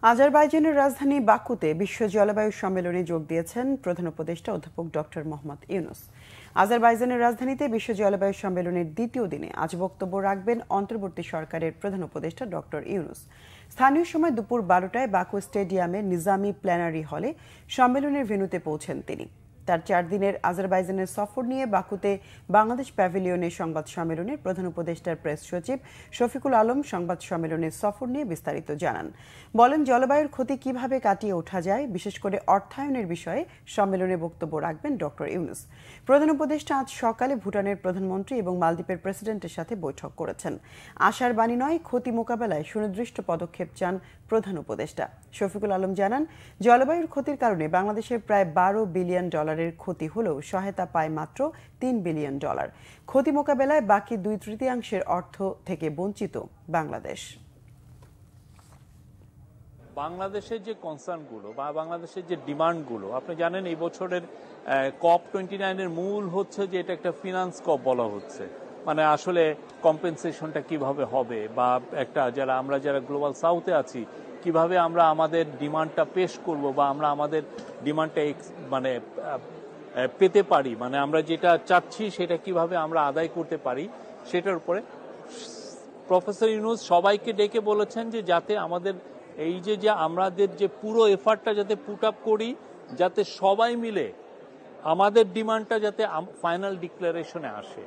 আজারবাইজানের রাজধানী বাকুতে বিশ্ব জলবায়ু সম্মেলনে যোগ দিয়েছেন প্রধান উপদেষ্টা অধ্যাপক ডক্টর মোহাম্মদ ইউনূস। আজারবাইজানের রাজধানীতে বিশ্ব জলবায়ু সম্মেলনের দ্বিতীয় দিনে আজ বক্তব্য রাখবেন অন্তর্বর্তী সরকারের প্রধান উপদেষ্টা ডক্টর ইউনূস। স্থানীয় সময় দুপুর 12টায় বাকু স্টেডিয়ামের নিজামী প্ল্যানারি হলে সম্মেলনের ভেন্যুতে পৌঁছেন তিনি। তার 4 দিনের আজারবাইজানের সফর নিয়ে বাকুতে বাংলাদেশ প্যাভিলিয়নের সংবাদ সম্মেলনে প্রধান উপদেষ্টার প্রেস সচিব শফিকুল আলম সংবাদ সম্মেলনের সফর নিয়ে বিস্তারিত জানান। বলেন, জলবায়ুর ক্ষতি কিভাবে কাটিয়ে ওঠা যায়, বিশেষ করে অর্থায়নের বিষয়ে সম্মেলনে বক্তব্য রাখবেন ডক্টর ইউনূস। প্রধান উপদেষ্টা আজ সকালে ভুটানের প্রধানমন্ত্রী এবং মালদ্বীপের প্রেসিডেন্টের সাথে বৈঠক করেছেন। আশার বাণী নয়, ক্ষতি মোকাবেলায় সুনির্দিষ্ট পদক্ষেপ চান প্রধান উপদেষ্টা। শফিকুল আলম জানান, জলবায়ুর ক্ষতির কারণে বাংলাদেশের প্রায় $12 বিলিয়ন ক্ষতি হলেও সহায়তা পায় মাত্র $3 বিলিয়ন। ক্ষতি মোকাবেলায় বাকি 2/3 অর্থ থেকে বঞ্চিত বাংলাদেশ। বাংলাদেশের যে কনসার্নগুলো বা বাংলাদেশের যে ডিমান্ডগুলো, আপনি জানেন এই বছরের COP29 এর মূল হচ্ছে যে এটা একটা ফিনান্স কপ বলা হচ্ছে। মানে আসলে কম্পেনসেশনটা কিভাবে হবে, বা একটা আমরা যারা গ্লোবাল সাউথে আছি কিভাবে আমরা আমাদের ডিমান্ডটা পেশ করব, বা আমরা আমাদের ডিমান্ডটা মানে পেতে পারি, মানে আমরা যেটা চাচ্ছি সেটা কিভাবে আমরা আদায় করতে পারি, সেটার উপরে প্রফেসর ইউনূস সবাইকে ডেকে বলেছেন যে যাতে আমাদের এই যে আমাদের যে পুরো এফার্টটা যাতে পুট আপ করি, যাতে সবাই মিলে আমাদের ডিমান্ডটা যাতে ফাইনাল ডিক্লারেশনে আসে।